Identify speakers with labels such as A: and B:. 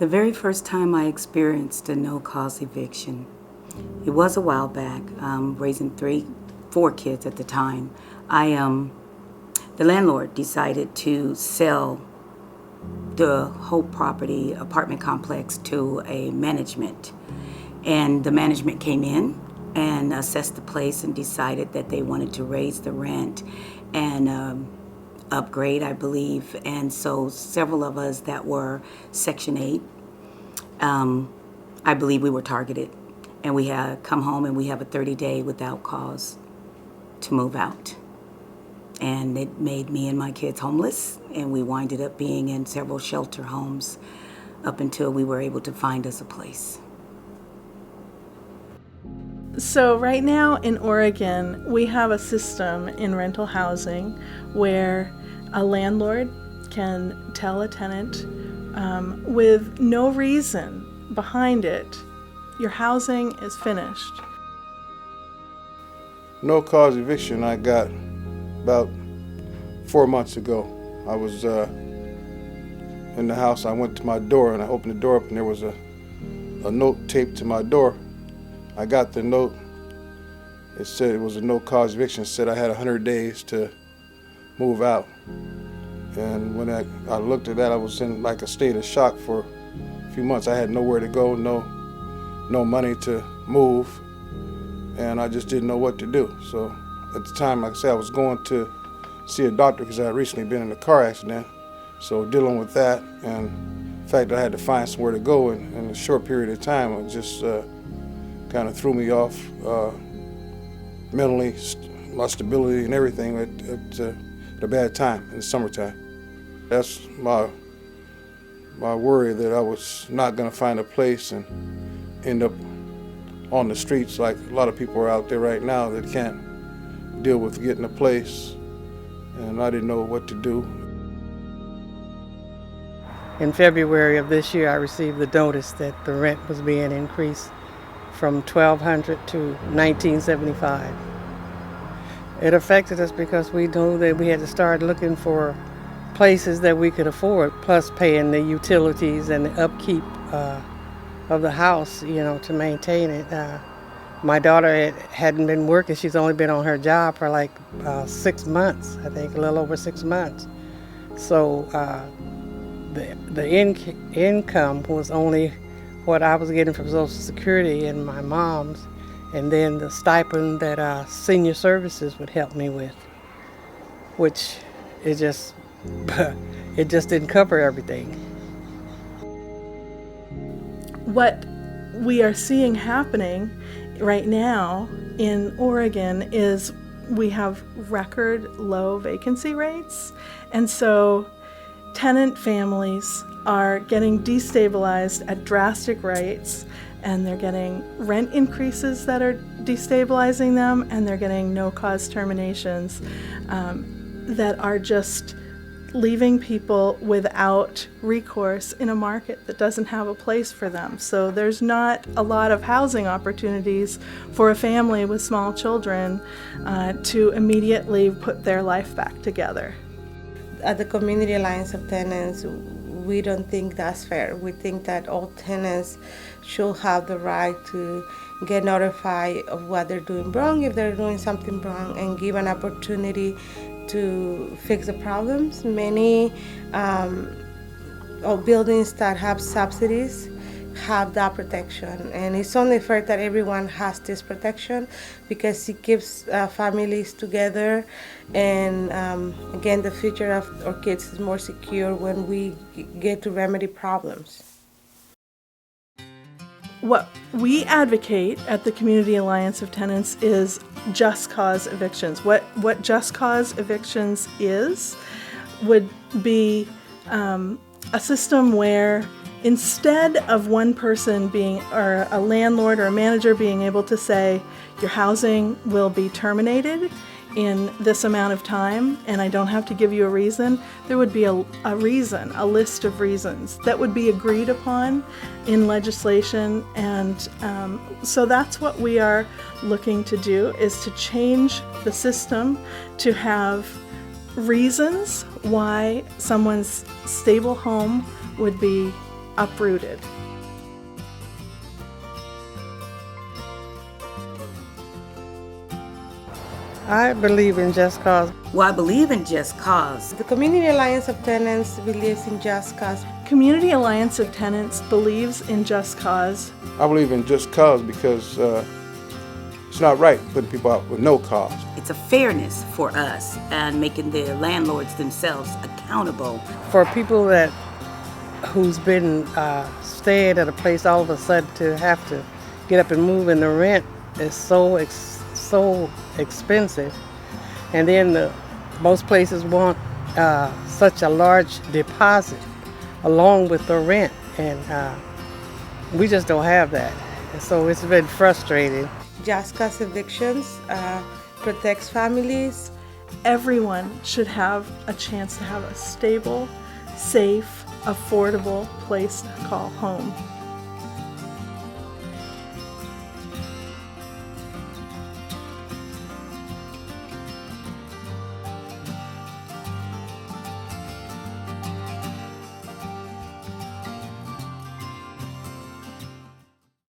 A: The very first time I experienced a no-cause eviction, it was a while back, raising 4 kids at the time. The landlord decided to sell the whole property, apartment complex, to a management. And the management came in and assessed the place and decided that they wanted to raise the rent and upgrade, I believe. And so several of us that were Section 8, I believe we were targeted. And we had come home and we have a 30-day without cause to move out. And it made me and my kids homeless, and we winded up being in several shelter homes up until we were able to find us a place.
B: So right now in Oregon, we have a system in rental housing where a landlord can tell a tenant with no reason behind it, your housing is finished.
C: No cause eviction I got about 4 months ago. I was in the house. I went to my door and I opened the door up and there was a note taped to my door. I got the note. It said it was a no cause eviction. It said I had 100 days to move out. And when I looked at that, I was in like a state of shock for a few months. I had nowhere to go, no money to move, and I just didn't know what to do. So at the time, like I said, I was going to see a doctor because I had recently been in a car accident. So dealing with that, and the fact that I had to find somewhere to go in a short period of time, it just kind of threw me off mentally, my stability and everything at a bad time in the summertime. That's my worry, that I was not going to find a place and end up on the streets like a lot of people are out there right now that can't deal with getting a place, and I didn't know what to do.
D: In February of this year, I received the notice that the rent was being increased from $1,200 to $1,975. It affected us because we knew that we had to start looking for places that we could afford, plus paying the utilities and the upkeep of the house, to maintain it. My daughter hadn't been working. She's only been on her job for like 6 months, I think, a little over 6 months. So the income was only what I was getting from Social Security and my mom's, and then the stipend that senior services would help me with, which it just didn't cover everything.
B: What we are seeing happening right now in Oregon is we have record low vacancy rates, and so tenant families are getting destabilized at drastic rates, and they're getting rent increases that are destabilizing them, and they're getting no-cause terminations that are just leaving people without recourse in a market that doesn't have a place for them. So there's not a lot of housing opportunities for a family with small children to immediately put their life back together.
E: At the Community Alliance of Tenants, we don't think that's fair. We think that all tenants should have the right to get notified of what they're doing wrong, if they're doing something wrong, and give an opportunity to fix the problems. Many buildings that have subsidies have that protection, and it's only fair that everyone has this protection because it keeps families together, and again, the future of our kids is more secure when we get to remedy problems.
B: What we advocate at the Community Alliance of Tenants is just cause evictions. What just cause evictions would be a system where instead of one person or a landlord or a manager being able to say, your housing will be terminated in this amount of time and I don't have to give you a reason, there would be a reason, a list of reasons that would be agreed upon in legislation. And so that's what we are looking to do, is to change the system to have reasons why someone's stable home would be uprooted.
D: I believe in just cause.
A: Well, I believe in just cause.
E: The Community Alliance of Tenants believes in just cause.
B: Community Alliance of Tenants believes in just cause.
C: I believe in just cause because it's not right putting people out with no cause.
A: It's a fairness for us and making the landlords themselves accountable.
D: For people who's been staying at a place all of a sudden to have to get up and move, and the rent is so expensive, and then most places want such a large deposit along with the rent, and we just don't have that, and so it's been frustrating.
E: Just cause evictions protects families.
B: Everyone should have a chance to have a stable, safe, affordable place to call home.